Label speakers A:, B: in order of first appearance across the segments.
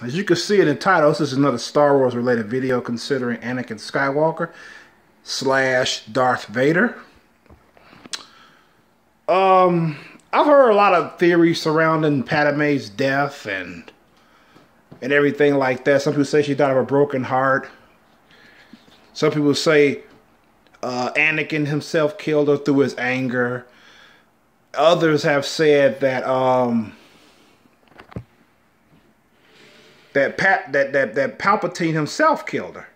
A: As you can see in the title, this is another Star Wars related video considering Anakin Skywalker / Darth Vader. I've heard a lot of theories surrounding Pademe's death and everything like that. Some people say she died of a broken heart. Some people say Anakin himself killed her through his anger. Others have said that that Palpatine himself killed her.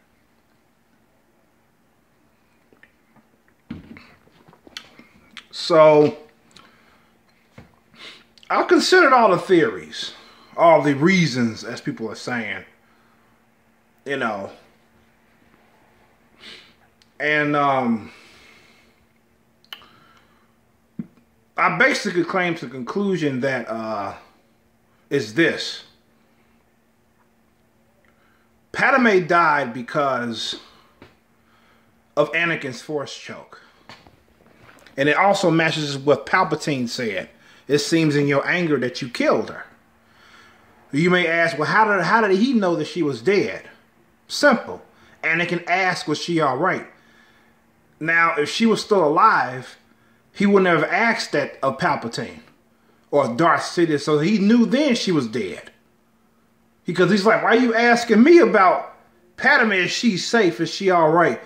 A: So I've considered all the theories, all the reasons, as people are saying, you know. And I basically claim to the conclusion that is this. Pademe died because of Anakin's force choke. And it also matches what Palpatine said. It seems in your anger that you killed her. You may ask, well, how did he know that she was dead? Simple. Anakin asked, was she all right? Now, if she was still alive, he would never have asked that of Palpatine or Darth Sidious, so he knew then she was dead. Because he's like, why are you asking me about Padme? Is she safe? Is she all right?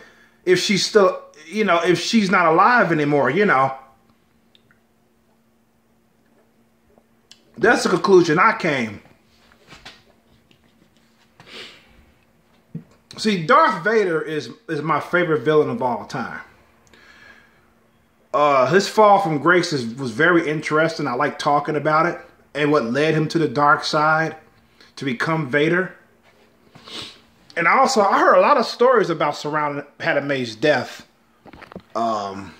A: If she's still, you know, if she's not alive anymore, you know. That's the conclusion I came. See, Darth Vader is my favorite villain of all time. His fall from grace was very interesting. I like talking about it and what led him to the dark side to become Vader. And I heard a lot of stories about surrounding Pademe's death. You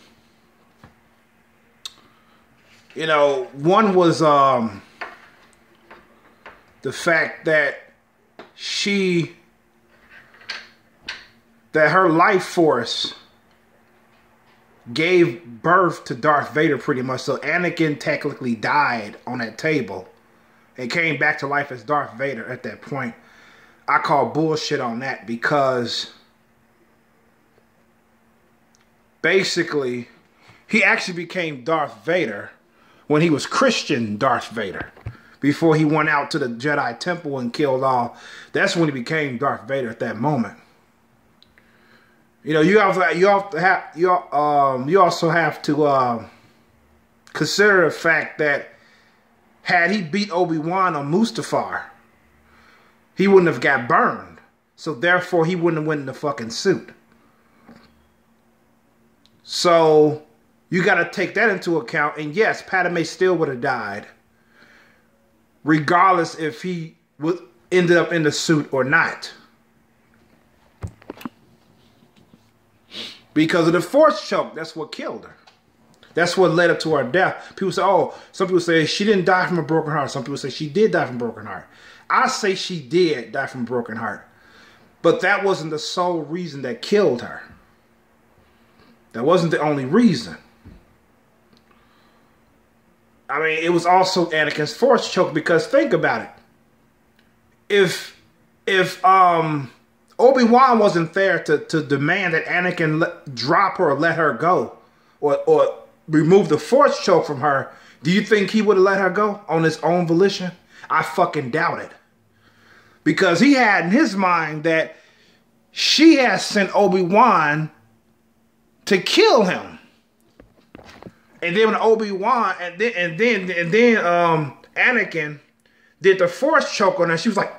A: know, one was the fact that her life force gave birth to Darth Vader pretty much. So Anakin technically died on that table and came back to life as Darth Vader at that point. I call bullshit on that because basically he actually became Darth Vader when he was Christian Darth Vader. Before he went out to the Jedi temple and killed all. That's when he became Darth Vader at that moment. You know, you also have to consider the fact that had he beat Obi-Wan on Mustafar, he wouldn't have got burned. So therefore, he wouldn't have went in the fucking suit. So you got to take that into account. And yes, Padme still would have died, regardless if he ended up in the suit or not. Because of the force choke, that's what killed her. That's what led up to her death. People say, oh, some people say she didn't die from a broken heart. Some people say she did die from a broken heart. I say she did die from a broken heart. But that wasn't the sole reason that killed her. That wasn't the only reason. I mean, it was also Anakin's force choke, because think about it. If Obi-Wan wasn't there to demand that Anakin drop her or let her go, or remove the force choke from her, do you think he would have let her go on his own volition? I fucking doubt it. Because he had in his mind that she has sent Obi-Wan to kill him. And then when Obi-Wan and then Anakin did the force choke on her, she was like,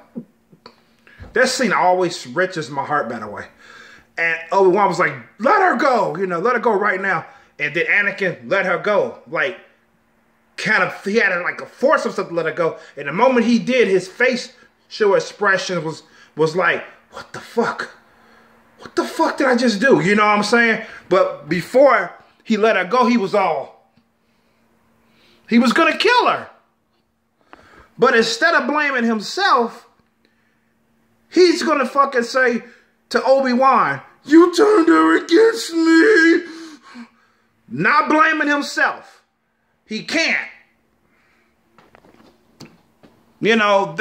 A: that scene always wrenches my heart, by the way. And Obi-Wan was like, let her go, you know, let her go right now. And then Anakin let her go. Like, kind of, he had like a force himself to let her go. And the moment he did, his facial expression was like, what the fuck? What the fuck did I just do? You know what I'm saying? But before he let her go, he was going to kill her. But instead of blaming himself, he's going to fucking say to Obi-Wan, you turned her against me. Not blaming himself. He can't. You know,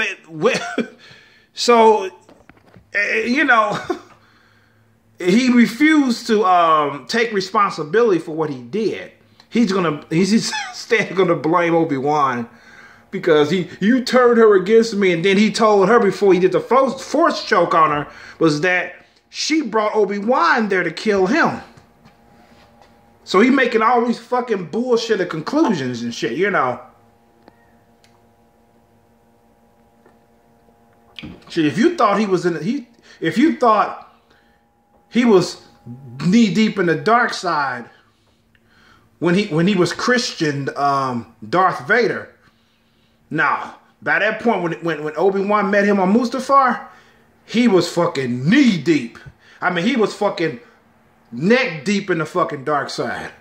A: So, you know, he refused to take responsibility for what he did. He's instead gonna blame Obi-Wan because you turned her against me, and then he told her before he did the force choke on her was that she brought Obi-Wan there to kill him. So he making all these fucking bullshit conclusions and shit, you know. Shit, if you thought he was if you thought he was knee deep in the dark side when he was Christian Darth Vader, nah. By that point, when Obi-Wan met him on Mustafar, he was fucking knee deep. I mean, he was fucking neck deep in the fucking dark side.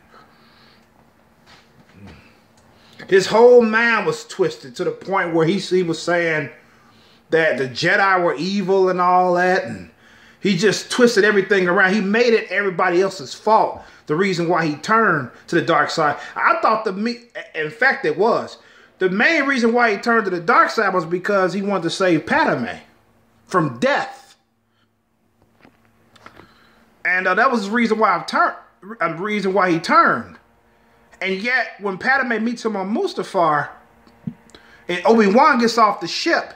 A: His whole mind was twisted to the point where he was saying that the Jedi were evil and all that, and he just twisted everything around. He made it everybody else's fault. The reason why he turned to the dark side. I thought in fact it was. The main reason why he turned to the dark side was because he wanted to save Pademe from death. And that was the reason why he turned. And yet, when Pademe meets him on Mustafar, and Obi-Wan gets off the ship,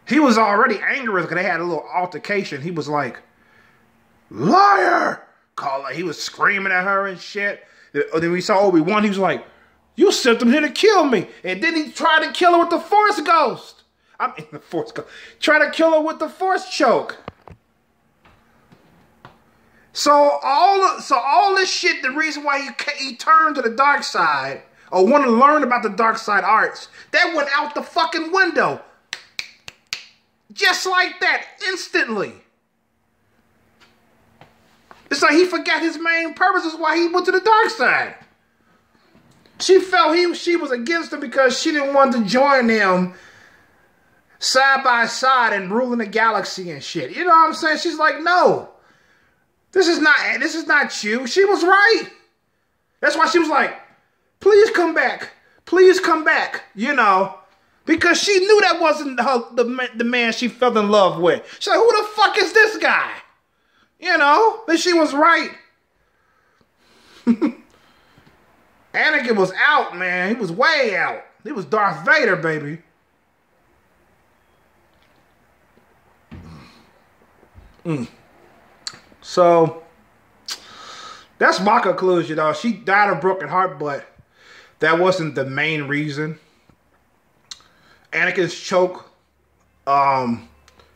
A: he was already angry because they had a little altercation. He was like, liar! He was screaming at her and shit. Then we saw Obi-Wan. He was like, you sent them here to kill me. And then he tried to kill her with the Force Ghost. I mean, the Force Ghost. Tried to kill her with the Force Choke. So all this shit, the reason why he turned to the dark side, or wanted to learn about the dark side arts, that went out the fucking window. Just like that, instantly. It's like he forgot his main purpose is why he went to the dark side. She felt she was against him because she didn't want to join him side by side and ruling the galaxy and shit. You know what I'm saying? She's like, no, this is not you. She was right. That's why she was like, please come back. Please come back. You know. Because she knew that wasn't the man she fell in love with. She's like, who the fuck is this guy? You know? But she was right. Anakin was out, man. He was way out. He was Darth Vader, baby. So, that's my conclusion, though. She died of a broken heart, but that wasn't the main reason. Anakin's choke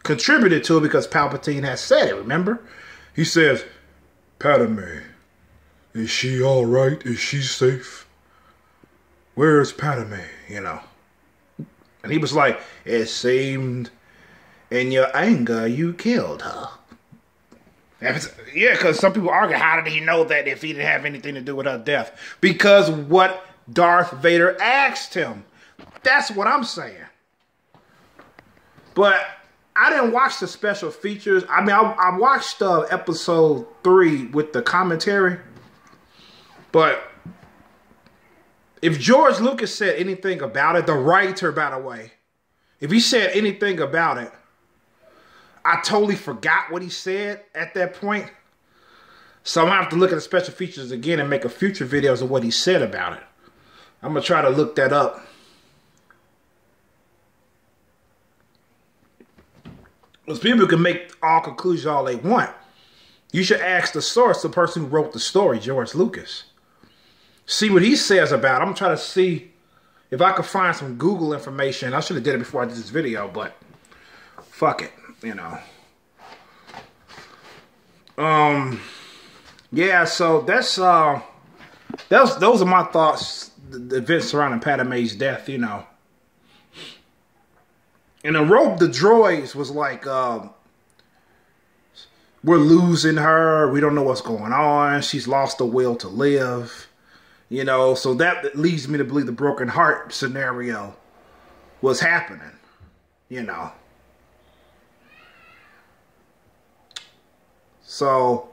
A: contributed to it because Palpatine has said it, remember? He says, Padme, is she all right? Is she safe? Where's Padme? You know. And he was like, it seemed in your anger you killed her. Yeah, because some people argue, how did he know that if he didn't have anything to do with her death? Because what Darth Vader asked him. That's what I'm saying. But I didn't watch the special features. I mean, I watched episode 3 with the commentary. But if George Lucas said anything about it, the writer, by the way, if he said anything about it, I totally forgot what he said at that point. So I'm going to have to look at the special features again and make a future videos of what he said about it. I'm going to try to look that up. Because people can make all conclusions all they want. You should ask the source, the person who wrote the story, George Lucas. See what he says about it. I'm trying to see if I could find some Google information. I should have did it before I did this video, but fuck it, you know. Yeah, so those are my thoughts, the events surrounding Pademe's death, you know. And the droids was like, we're losing her. We don't know what's going on. She's lost the will to live. You know, so that leads me to believe the broken heart scenario was happening. You know. So,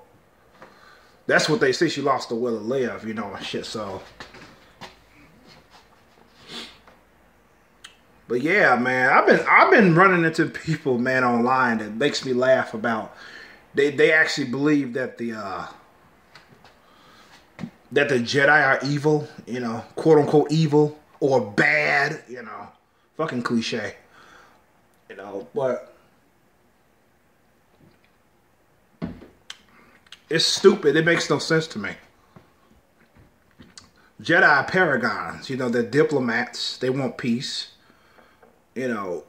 A: that's what they say. She lost the will to live, you know, and shit. So, But yeah, man, I've been running into people, man, online that makes me laugh about. They actually believe that the Jedi are evil, you know, quote unquote evil or bad, you know, fucking cliche, you know, but it's stupid. It makes no sense to me. Jedi are paragons, you know, they're diplomats. They want peace. You know,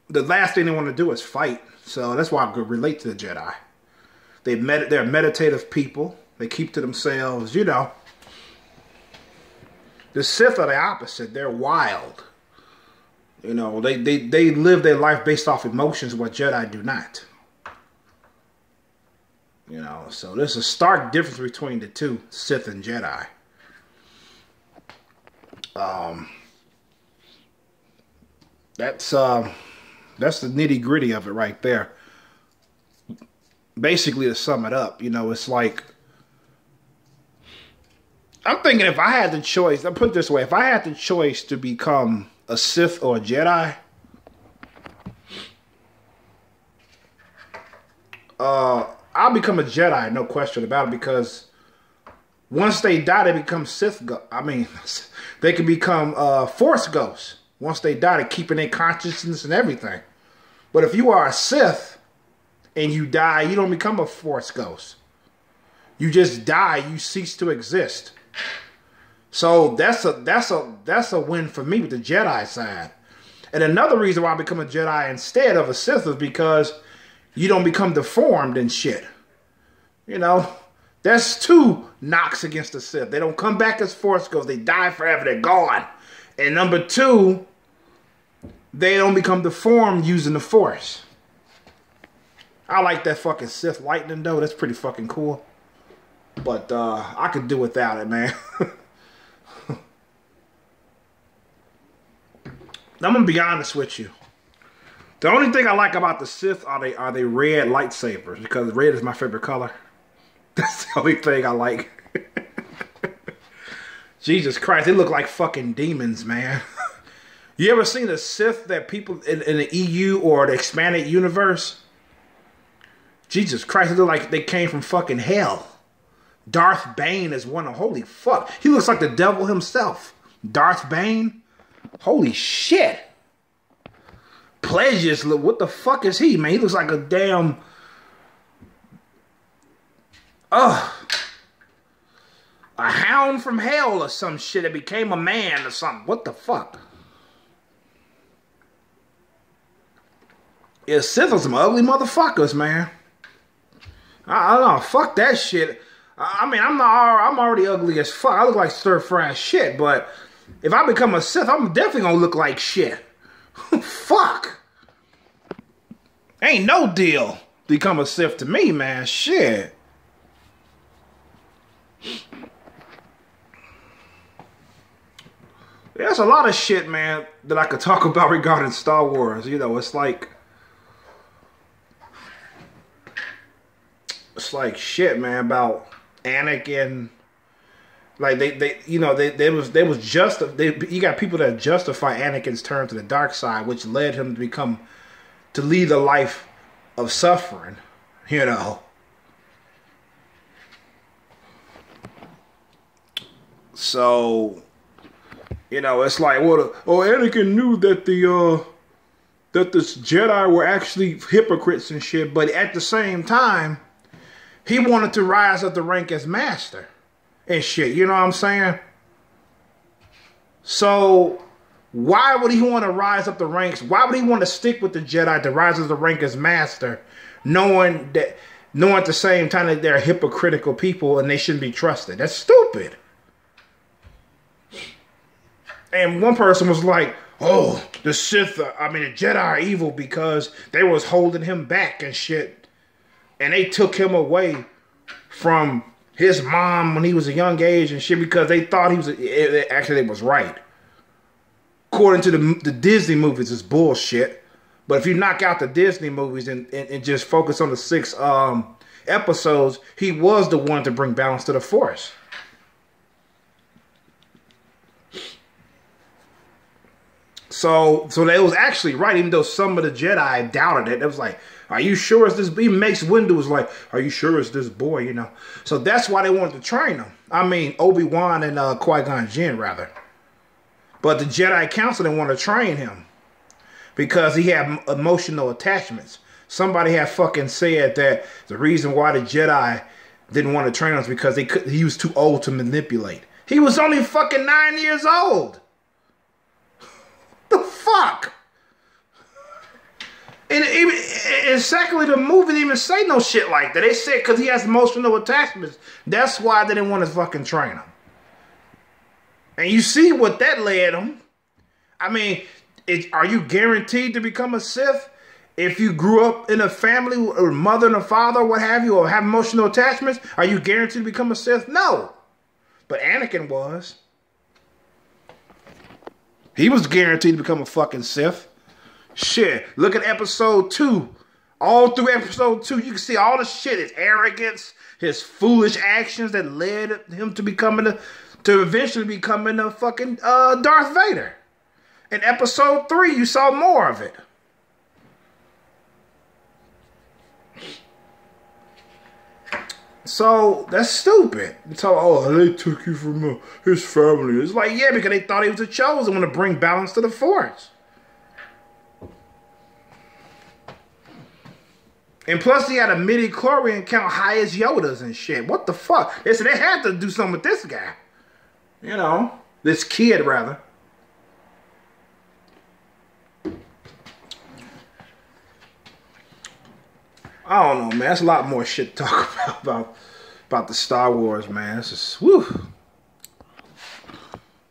A: the last thing they want to do is fight. So that's why I could relate to the Jedi. They're meditative people. They keep to themselves, you know. The Sith are the opposite. They're wild. You know, they live their life based off emotions, what Jedi do not. You know, so there's a stark difference between the two, Sith and Jedi. That's the nitty-gritty of it right there. Basically, to sum it up, you know, it's like, I'm thinking if I had the choice, I'll put it this way, if I had the choice to become a Sith or a Jedi, I'll become a Jedi, no question about it, because once they die, they become they can become Force ghosts. Once they die, they're keeping their consciousness and everything. But if you are a Sith and you die, you don't become a Force ghost. You just die. You cease to exist. So that's a win for me with the Jedi side. And another reason why I become a Jedi instead of a Sith is because you don't become deformed and shit. You know, that's two knocks against the Sith. They don't come back as Force ghosts. They die forever. They're gone. And number two, they don't become deformed using the Force. I like that fucking Sith lightning though. That's pretty fucking cool. But I could do without it, man. I'm gonna be honest with you. The only thing I like about the Sith are they red lightsabers, because red is my favorite color. That's the only thing I like. Jesus Christ, they look like fucking demons, man. You ever seen a Sith that people in the EU or the expanded universe? Jesus Christ, they look like they came from fucking hell. Darth Bane is one of, holy fuck. He looks like the devil himself. Darth Bane? Holy shit. Pledges, what the fuck is he, man? He looks like a damn... a hound from hell or some shit that became a man or something. What the fuck? Yeah, Sith are some ugly motherfuckers, man. I don't know. Fuck that shit. I mean, I'm already ugly as fuck. I look like stir-fried shit, but if I become a Sith, I'm definitely gonna look like shit. Fuck. Ain't no deal become a Sith to me, man. Shit. There's a lot of shit, man, that I could talk about regarding Star Wars. You know, it's like shit, man, about Anakin. Like you got people that justify Anakin's turn to the dark side, which led him to lead a life of suffering, you know. So, you know, it's like, Anakin knew that the Jedi were actually hypocrites and shit, but at the same time, he wanted to rise up the rank as master and shit, you know what I'm saying? So, why would he want to rise up the ranks? Why would he want to stick with the Jedi to rise up the rank as master, knowing at the same time that they're hypocritical people and they shouldn't be trusted? That's stupid. And one person was like, oh, the Jedi are evil because they was holding him back and shit. And they took him away from his mom when he was a young age and shit because they thought he was... Actually, it was right. According to the Disney movies, it's bullshit. But if you knock out the Disney movies and just focus on the 6 episodes, he was the one to bring balance to the Force. So they was actually right, even though some of the Jedi doubted it. It was like, are you sure it's this? Even Mace Windu was like, are you sure it's this boy? You know. So that's why they wanted to train him. I mean, Obi-Wan and Qui-Gon Jinn, rather. But the Jedi Council didn't want to train him because he had emotional attachments. Somebody had fucking said that the reason why the Jedi didn't want to train him is because he was too old to manipulate. He was only fucking 9 years old. The fuck? And secondly, the movie didn't even say no shit like that. They said because he has emotional attachments. That's why they didn't want to fucking train him. And you see what that led him. I mean, are you guaranteed to become a Sith if you grew up in a family or mother and a father, what have you, or have emotional attachments? Are you guaranteed to become a Sith? No. But Anakin was. He was guaranteed to become a fucking Sith. Shit. Look at episode 2. All through episode 2, you can see all the shit. His arrogance, his foolish actions that led him to eventually becoming a fucking Darth Vader. In episode 3, you saw more of it. So, that's stupid. So, oh, they took you from his family. It's like, yeah, because they thought he was a chosen one to bring balance to the Force. And plus, he had a midi-chlorian count high as Yoda's and shit. What the fuck? They said they had to do something with this guy. You know, this kid, rather. I don't know, man. That's a lot more shit to talk about the Star Wars, man. It's just, whew.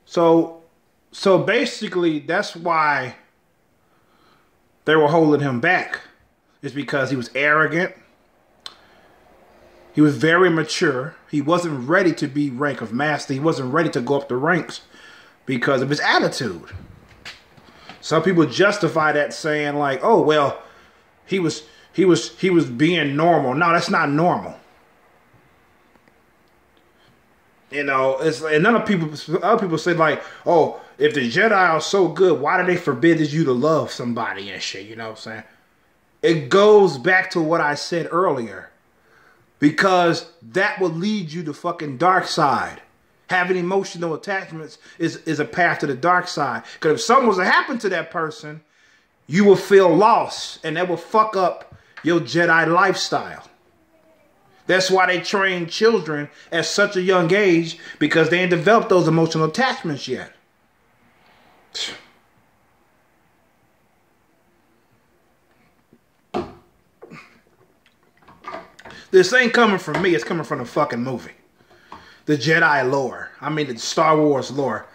A: So basically, that's why they were holding him back. It's because he was arrogant. He was very mature. He wasn't ready to be rank of master. He wasn't ready to go up the ranks because of his attitude. Some people justify that saying like, oh, well, he was being normal. No, that's not normal. You know, and other people say like, oh, if the Jedi are so good, why do they forbid you to love somebody and shit? You know what I'm saying? It goes back to what I said earlier. Because that will lead you to fucking dark side. Having emotional attachments is a path to the dark side. Because if something was to happen to that person, you will feel lost. And that will fuck up your Jedi lifestyle. That's why they train children at such a young age. Because they ain't developed those emotional attachments yet. This ain't coming from me. It's coming from the fucking movie. The Jedi lore. I mean, the Star Wars lore.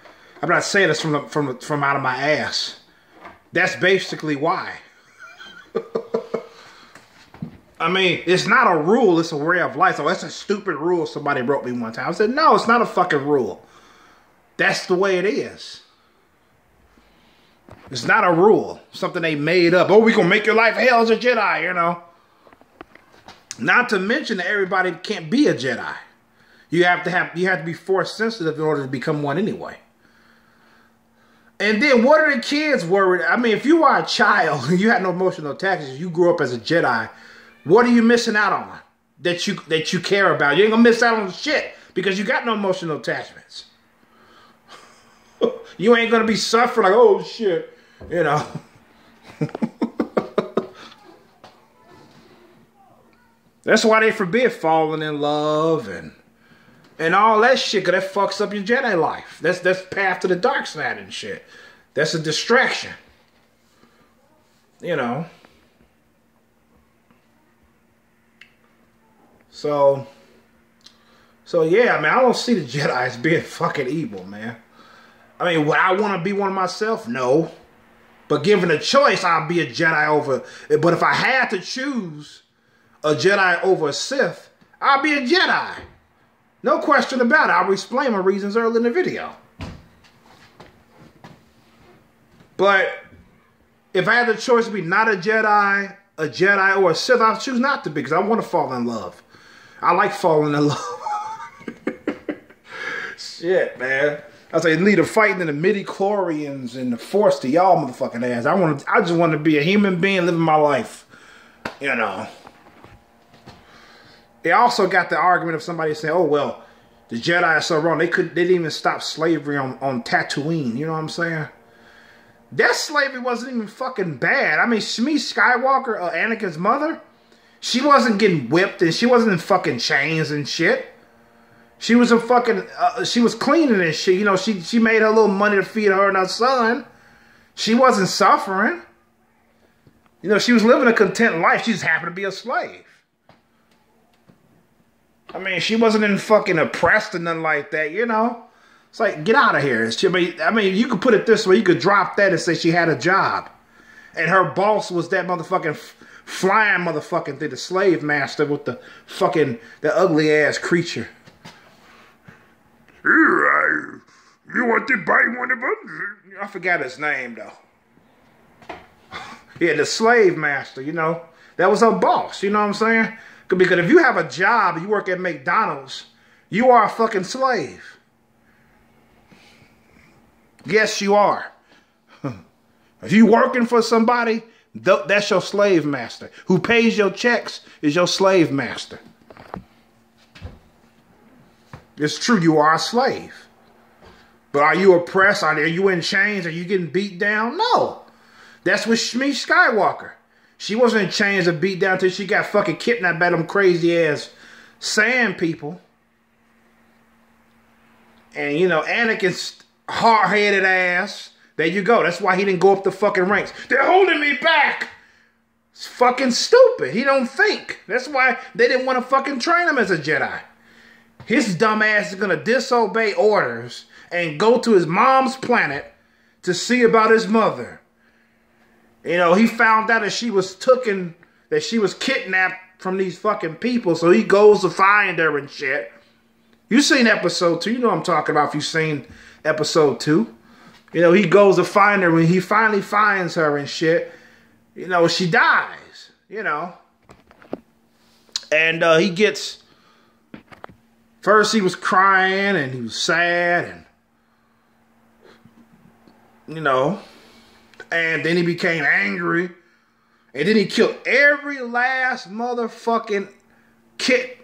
A: I'm not saying this from out of my ass. That's basically why. I mean, it's not a rule. It's a way of life. So that's a stupid rule somebody wrote me one time. I said, no, it's not a fucking rule. That's the way it is. It's not a rule. Something they made up. Oh, we gonna make your life hell as a Jedi, you know. Not to mention that everybody can't be a Jedi. You have to be force sensitive in order to become one anyway. And then what are the kids worried? I mean, if you are a child and you had no emotional attachments, you grew up as a Jedi, what are you missing out on that you care about? You ain't gonna miss out on shit because you got no emotional attachments. You ain't gonna be suffering like, oh shit, you know. That's why they forbid falling in love and all that shit, because that fucks up your Jedi life. That's path to the dark side and shit. That's a distraction. You know. So yeah, I mean, I don't see the Jedi as being fucking evil, man. I mean, would I want to be one myself? No. But given a choice, I'll be a Jedi over. But if I had to choose a Jedi over a Sith, I'll be a Jedi. No question about it. I'll explain my reasons earlier in the video. But if I had the choice to be not a Jedi or a Sith, I'll choose not to be because I want to fall in love. I like falling in love. Shit, man. I say lead a fighting in the midi-chlorians and the force to y'all motherfucking ass. I just want to be a human being living my life. You know. They also got the argument of somebody saying, oh well, the Jedi are so wrong. They didn't even stop slavery on Tatooine. You know what I'm saying? That slavery wasn't even fucking bad. I mean, Shmi Skywalker, Anakin's mother, she wasn't getting whipped and she wasn't in fucking chains and shit. She was a fucking, she was cleaning and shit. You know, she made her little money to feed her and her son. She wasn't suffering. You know, she was living a content life. She just happened to be a slave. I mean, she wasn't in fucking oppressed or nothing like that, you know. It's like, get out of here. I mean, you could put it this way. You could drop that and say she had a job. And her boss was that motherfucking flying motherfucking thing, the slave master with the fucking, the ugly ass creature. You want to buy one of us? I forgot his name, though. Yeah, the slave master, you know. That was her boss, you know what I'm saying? Because if you have a job, you work at McDonald's, you are a fucking slave. Yes, you are. If you working for somebody, that's your slave master. Who pays your checks is your slave master. It's true, you are a slave. But are you oppressed? Are you in chains? Are you getting beat down? No. That's with Shmi Skywalker. She wasn't in chains or beat down until she got fucking kidnapped by them crazy ass sand people. And, you know, Anakin's hard-headed ass. There you go. That's why he didn't go up the fucking ranks. They're holding me back. It's fucking stupid. He don't think. That's why they didn't want to fucking train him as a Jedi. His dumb ass is going to disobey orders and go to his mom's planet to see about his mother. You know, he found out that she was kidnapped from these fucking people, so he goes to find her and shit. You seen episode 2, you know what I'm talking about if you've seen episode 2. You know, he goes to find her. When he finally finds her and shit, you know, she dies, you know. And he gets, first he was crying and he was sad and, you know, and then he became angry. And then he killed every last motherfucking kid.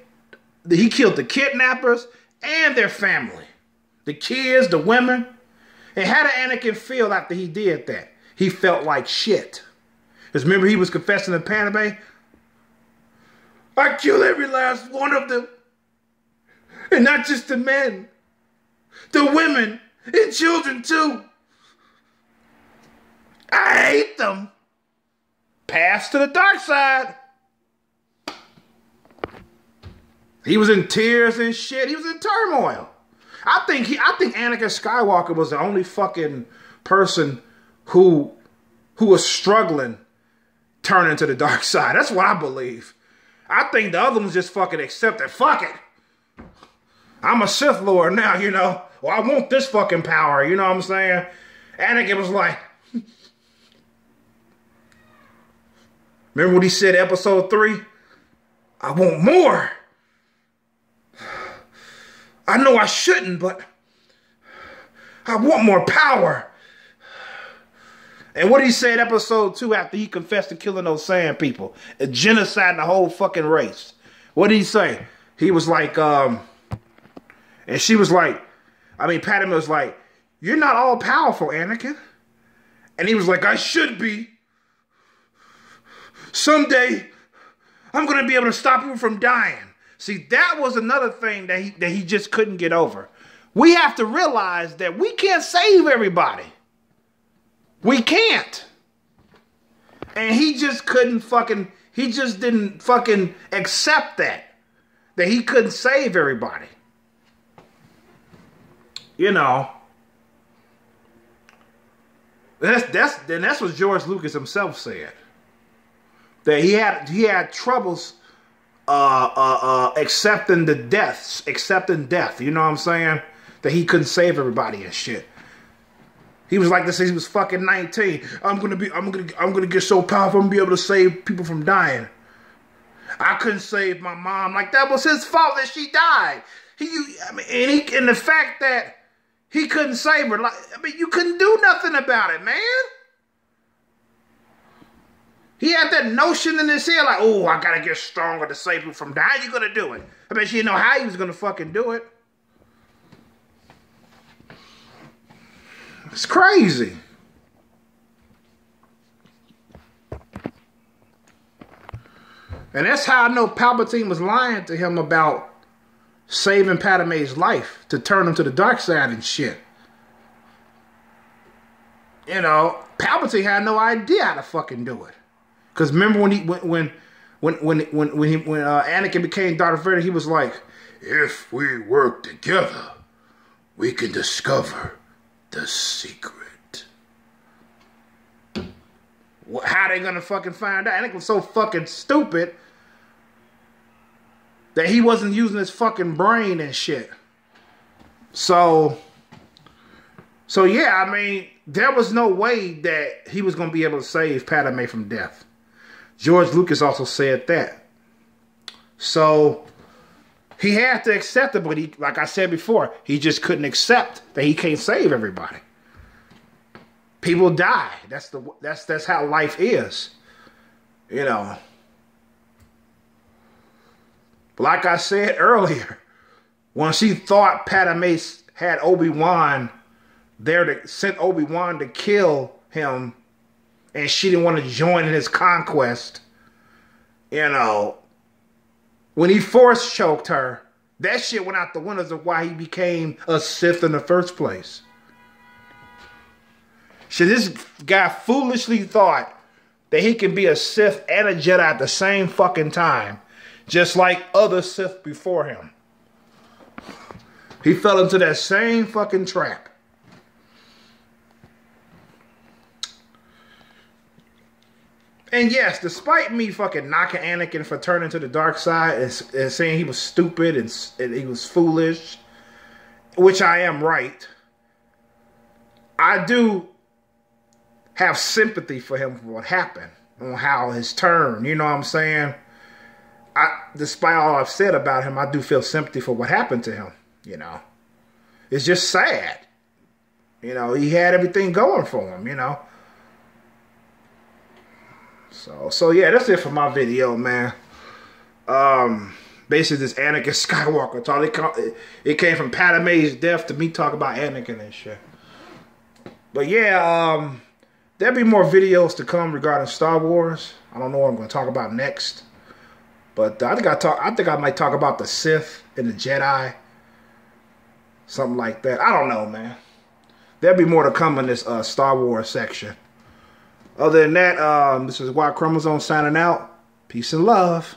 A: He killed the kidnappers and their family. The kids, the women. And how did Anakin feel after he did that? He felt like shit. Because remember he was confessing to Pademe? I killed every last one of them. And not just the men. The women and children too. I hate them. Passed to the dark side. He was in tears and shit. He was in turmoil. I think Anakin Skywalker was the only fucking person who was struggling turning to the dark side. That's what I believe. I think the other ones just fucking accepted. Fuck it. I'm a Sith Lord now, you know. Well, I want this fucking power, you know what I'm saying? Anakin was like, remember what he said in episode 3? I want more. I know I shouldn't, but I want more power. And what did he say in episode 2 after he confessed to killing those sand people? Genociding the whole fucking race. What did he say? He was like, and she was like, Padme was like, you're not all powerful, Anakin. And he was like, I should be. Someday, I'm going to be able to stop you from dying. See, that was another thing that he just couldn't get over. We have to realize that we can't save everybody. We can't. And he just couldn't fucking, he just didn't fucking accept that he couldn't save everybody. You know. That's what George Lucas himself said. That he had troubles accepting death, you know what I'm saying? That he couldn't save everybody and shit. He was like this since he was fucking 19. I'm gonna get so powerful I'm gonna be able to save people from dying. I couldn't save my mom. Like that was his fault that she died. And the fact that he couldn't save her. Like, I mean, you couldn't do nothing about it, man. He had that notion in his head, like, oh, I gotta get stronger to save you from dying. How you gonna do it? I bet you didn't know how he was gonna fucking do it. It's crazy. And that's how I know Palpatine was lying to him about saving Pademe's life to turn him to the dark side and shit. You know, Palpatine had no idea how to fucking do it. Because remember when Anakin became Darth Vader, he was like, if we work together, we can discover the secret. How they gonna fucking find out? Anakin was so fucking stupid that he wasn't using his fucking brain and shit. So yeah, I mean, there was no way that he was gonna be able to save Padme from death. George Lucas also said that. So he had to accept it, but he, like I said before, he just couldn't accept that he can't save everybody. People die. That's how life is. You know. But like I said earlier, when she thought Padme had Obi-Wan there to sent Obi-Wan to kill him, and she didn't want to join in his conquest, you know, when he force choked her, that shit went out the windows of why he became a Sith in the first place. So this guy foolishly thought that he could be a Sith and a Jedi at the same fucking time, just like other Sith before him. He fell into that same fucking trap. And yes, despite me fucking knocking Anakin for turning to the dark side and saying he was stupid and he was foolish, which I am right, I do have sympathy for him for what happened, on how his turn, you know what I'm saying? Despite all I've said about him, I do feel sympathy for what happened to him, you know? It's just sad. You know, he had everything going for him, you know? So yeah, that's it for my video, man. Basically, this Anakin Skywalker talk. It came from Pademe's death to me talking about Anakin and shit. But yeah, there'll be more videos to come regarding Star Wars. I don't know what I'm going to talk about next, but I think I might talk about the Sith and the Jedi, something like that. I don't know, man. There'll be more to come in this Star Wars section. Other than that, this is White Chromosome signing out. Peace and love.